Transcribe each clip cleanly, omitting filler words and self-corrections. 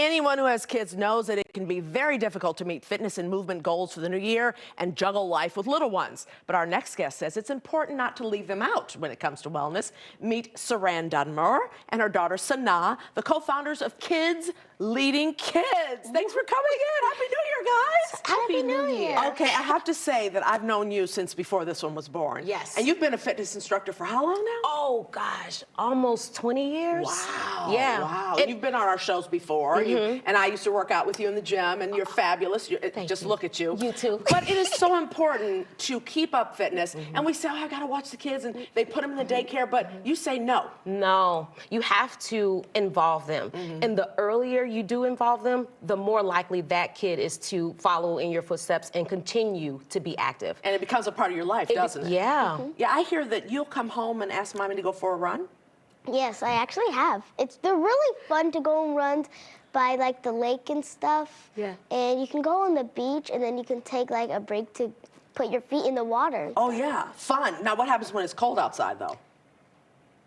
Anyone who has kids knows that it can be very difficult to meet fitness and movement goals for the new year and juggle life with little ones. But our next guest says it's important not to leave them out when it comes to wellness. Meet Saran Dunmore and her daughter Sanaa, the co-founders of Kids Leading Kids. Thanks for coming in. Happy New Year, guys. Happy New Year. Okay, I have to say that I've known you since before this one was born. Yes. And you've been a fitness instructor for how long now? Oh, gosh, almost 20 years. Wow. Yeah. Wow. And you've been on our shows before. And I used to work out with you in the gym, and you're fabulous. Just look at you. You too. But it is so important to keep up fitness. And we say, oh, I got to watch the kids, and they put them in the daycare. But you say no. No, you have to involve them. And the earlier you do involve them, the more likely that kid is to follow in your footsteps and continue to be active. And it becomes a part of your life, doesn't it? Yeah. Yeah, I hear that you'll come home and ask mommy to go for a run. Yes, I actually have. They're really fun to go on runs by like the lake and stuff. Yeah. And you can go on the beach and then you can take like a break to put your feet in the water. Oh, yeah. Fun. Now, what happens when it's cold outside, though?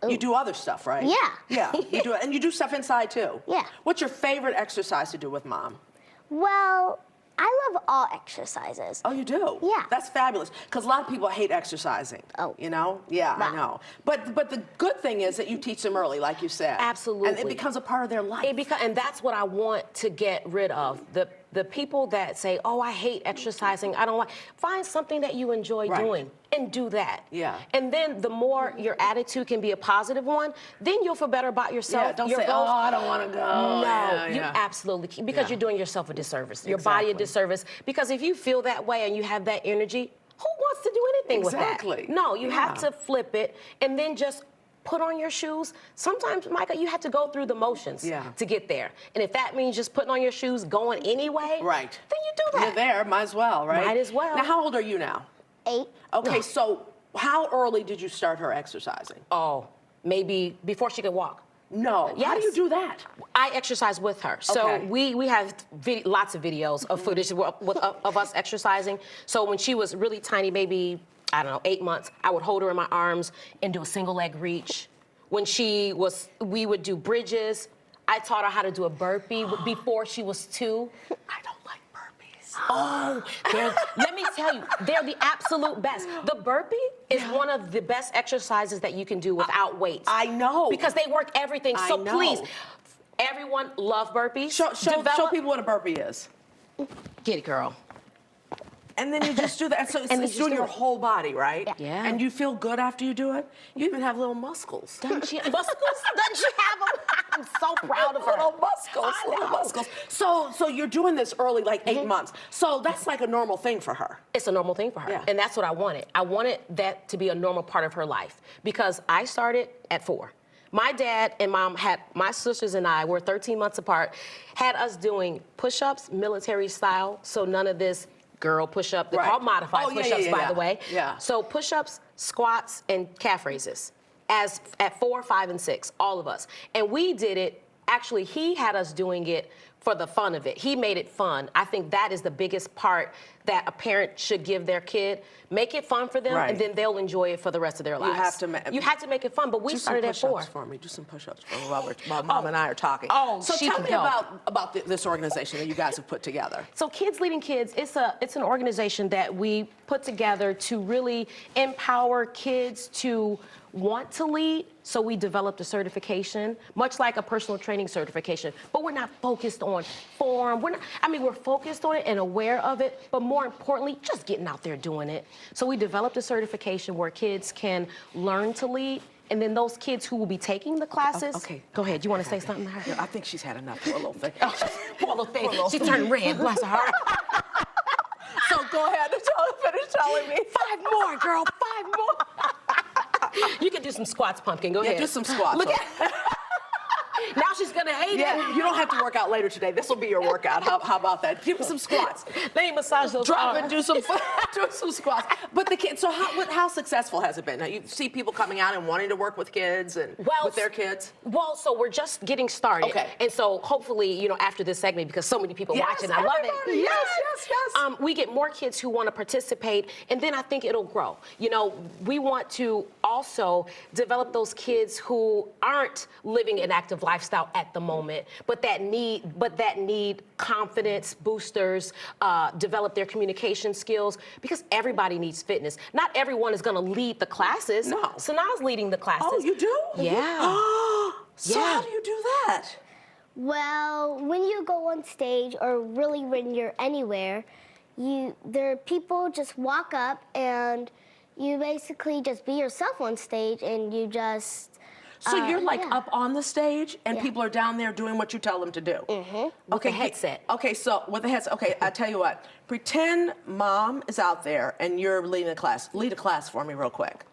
You do other stuff, right? Yeah. Yeah, you do it. And you do stuff inside, too. Yeah. What's your favorite exercise to do with Mom? Well, I love all exercises. Oh, you do? Yeah. That's fabulous. Because a lot of people hate exercising. Oh. You know? Yeah, Wow. I know. But the good thing is that you teach them early, like you said. Absolutely. And it becomes a part of their life. And that's what I want to get rid of. The people that say, oh, I hate exercising, I don't like, find something that you enjoy doing and do that. Yeah. And then the more your attitude can be a positive one, then you'll feel better about yourself. Yeah, don't your say, goals. oh, I don't want to go. No, Yeah, you yeah. absolutely, because Yeah. you're doing yourself a disservice, your body a Exactly. disservice. Because if you feel that way and you have that energy, who wants to do anything Exactly. with that? No, you have Yeah. to flip it and then just put on your shoes. Sometimes, Micah, you have to go through the motions to get there. And if that means just putting on your shoes, going anyway, Right. then you do that. You're there, might as well, right? Might as well. Now, how old are you now? 8. Okay, so how early did you start her exercising? Oh, maybe before she could walk. No. How do you Yes. do that? I exercise with her. So Okay. we have lots of videos of footage of us exercising. So when she was really tiny, maybe, I don't know, 8 months, I would hold her in my arms and do a single leg reach. When we would do bridges. I taught her how to do a burpee before she was 2. I don't like burpees. Oh, let me tell you, they're the absolute best. The burpee is one of the best exercises that you can do without weights. I know. Because they work everything. I So know. please, everyone love burpees. Show people what a burpee is. Get it, girl. And then you just do that. So And it's you doing just do your it. whole body, right? Yeah. And you feel good after you do it? You even have little muscles. Doesn't she? Muscles? Doesn't she have them? I'm so proud of her. Little muscles, I little know. muscles. So you're doing this early, like 8 months. So that's like a normal thing for her. It's a normal thing for her. Yeah. And that's what I wanted. I wanted that to be a normal part of her life because I started at 4. My dad and mom my sisters and I were 13 months apart, had us doing push-ups, military style, so none of this girl push-up. They're Right. called modified Oh, yeah, push-ups, yeah, by yeah. the way. Yeah. So push-ups, squats, and calf raises at 4, 5, and 6, all of us. And we did it, actually, he had us doing it for the fun of it. He made it fun. I think that is the biggest part that a parent should give their kid. Make it fun for them, Right. and then they'll enjoy it for the rest of their lives. You have to make it fun, but we Do some started at 4. push-ups for me. Do some push-ups for me while Mom and I are talking. Oh, so she tell can me help. about this organization that you guys have put together. So Kids Leading Kids, it's an organization that we put together to really empower kids to want to lead. So we developed a certification, much like a personal training certification, but we're not focused on form. We're focused on it and aware of it, but more importantly, just getting out there doing it. So we developed a certification where kids can learn to lead. And then those kids who will be taking the classes. Okay. Go ahead. You want to say something to her? Yeah, I think she's had enough for a little thing. Poor little thing. She turned red. Bless her heart. So go ahead and finish telling me. 5 more, girl. 5 more. You can do some squats, Pumpkin. Go ahead. Do some squats. Look at. Now she's gonna hate Yeah, it. you don't have to work out later today. This will be your workout. How about that? Give me some squats. Let me massage those Drop arms. and do some squats. But the kids. So how successful has it been? Now you see people coming out and wanting to work with kids and with their kids. Well, so we're just getting started. Okay. And so hopefully, after this segment, because so many people watching, I love it. everybody, yes. We get more kids who want to participate, and then I think it'll grow. We want to also develop those kids who aren't living an active lifestyle out at the moment, but that need confidence boosters, develop their communication skills, because everybody needs fitness. Not everyone is going to lead the classes. No. Sanaa's leading the classes. Oh, you do? Yeah. So Yeah. how do you do that? Well, when you go on stage, or really when you're anywhere, there are people just walk up and you basically just be yourself on stage, and you just. So you're like yeah. up on the stage, and Yeah. people are down there doing what you tell them to do. With a headset. Okay, so with the headset. Okay, I tell you what. Pretend Mom is out there and you're leading a class. Lead a class for me real quick.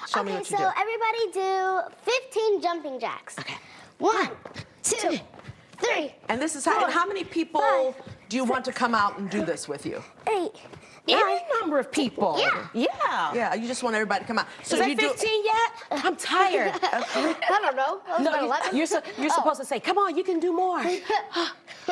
Show me Okay, what you so do. everybody do 15 jumping jacks. Okay. 1, 2, 3, And this is how. And how many people 5, do you want to come out and do this with you? 8, 9. Any number of people. Yeah. Yeah. Yeah, you just want everybody to come out. So Is that you do. 15 yet? I'm tired. I don't know. I was No, about 11. you're supposed to say, come on, you can do more.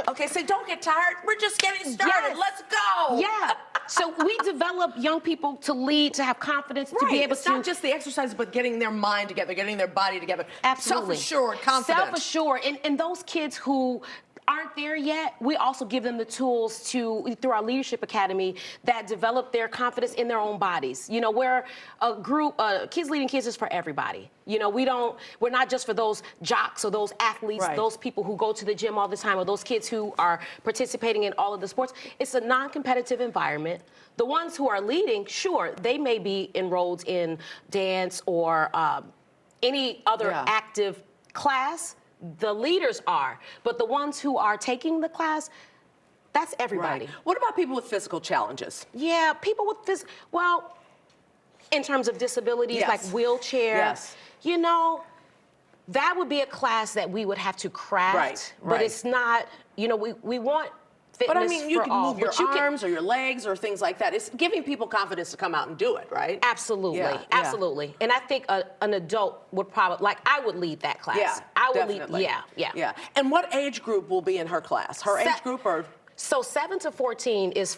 Okay, so don't get tired. We're just getting started. Yes. Let's go. Yeah. So we develop young people to lead, to have confidence, to be able It's to. not just the exercise, but getting their mind together, getting their body together. Absolutely. Self-assured, confident. Self-assured. And those kids who aren't there yet, we also give them the tools through our Leadership Academy, that develop their confidence in their own bodies. You know, we're a group, Kids Leading Kids is for everybody. You know, we're not just for those jocks or those athletes, Right. those people who go to the gym all the time, or those kids who are participating in all of the sports. It's a non-competitive environment. The ones who are leading, sure, they may be enrolled in dance or any other Yeah. active class. The leaders are, but the ones who are taking the class, that's everybody. Right. What about people with physical challenges? Yeah, people with well, in terms of disabilities, Yes. like wheelchair, Yes. you know, that would be a class that we would have to craft. Right, But right. it's not, you know, we want fitness But I mean, you for can all. move your but you can- arms or your legs or things like that. It's giving people confidence to come out and do it, right? Absolutely, Yeah, yeah. absolutely. And I think an adult would probably, like, I would lead that class. Yeah, I would definitely. lead, yeah. And what age group will be in her class? Her age group or? So 7 to 14 is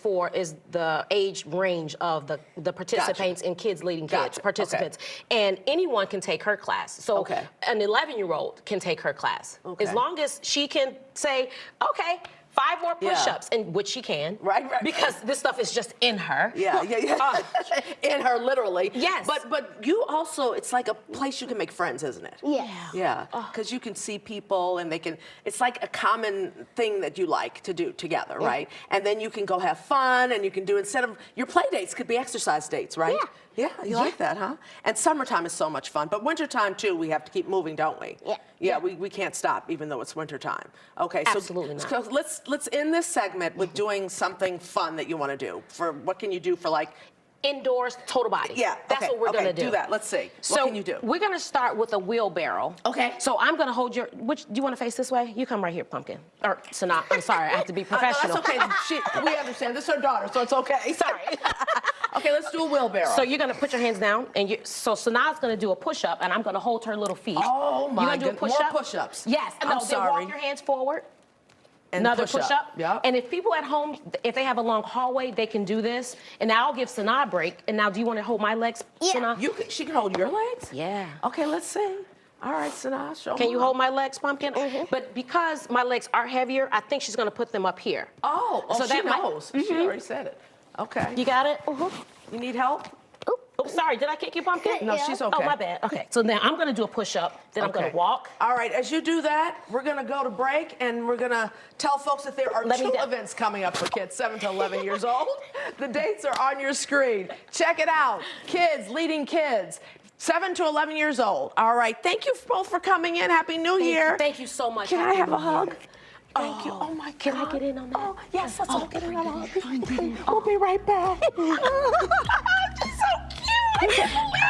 the age range of the participants in Kids Leading Kids, Gotcha. participants. And anyone can take her class. So Okay. an 11-year-old can take her class. Okay. As long as she can say, okay, 5 more Yeah. push-ups, and which she can. Right. Because this stuff is just in her. Yeah. In her, literally. Yes. But you also, it's like a place you can make friends, isn't it? Yes. Yeah, because you can see people and it's like a common thing that you like to do together, right? And then you can go have fun, and you can do, instead of, your play dates could be exercise dates, right? Yeah. Yeah, you like that, huh? And summertime is so much fun, but wintertime too, we have to keep moving, don't we? Yeah. Yeah, we can't stop even though it's wintertime. Okay, so, Absolutely not. so let's end this segment with doing something fun that you want to do. What can you do for, like, Indoors, total body. yeah, That's okay, what we're okay, gonna do. that. Let's see. So What can you do? we're gonna start with a wheelbarrow. Okay. So I'm gonna hold do you wanna face this way? You come right here, Pumpkin. Or Sanaa, I'm sorry, I have to be professional. No, that's okay. We understand. This is her daughter, so it's okay. Sorry. Okay, let's do a wheelbarrow. So you're gonna put your hands down, and so Sanaa's gonna do a push-up, and I'm gonna hold her little feet. Oh, my You gonna do a goodness. More push-up? push-ups. Yes. I'm No, sorry. Then walk your hands forward. And Another push-up. push-up. Yep. And if people at home, if they have a long hallway, they can do this. And now I'll give Sanaa a break. And now, do you want to hold my legs, Yeah. Sanaa? She can hold your legs? Yeah. Okay, let's see. All right, Sanaa, show Can you mine. hold my legs, Pumpkin? But because my legs are heavier, I think she's gonna put them up here. Oh, So she that might- knows. She already said it. Okay. You got it? You need help? Oh, sorry, did I kick you, Pumpkin? No, Yeah. she's okay. Oh, my bad. Okay, so now I'm gonna do a push-up, then I'm gonna Okay. walk. All right, as you do that, we're going to go to break, and we're going to tell folks that there are Let me two do- events coming up for kids 7 to 11 years old. The dates are on your screen. Check it out. Kids Leading Kids, 7 to 11 years old. All right, thank you both for coming in. Happy New Year. Thank you so much. Can I Happy have a New Year. hug? Thank you. Oh, my God. Can I get in on that? Oh, yes, let's all get in on a hug. Fine, get in. We'll be right back. She's so cute. I can't believe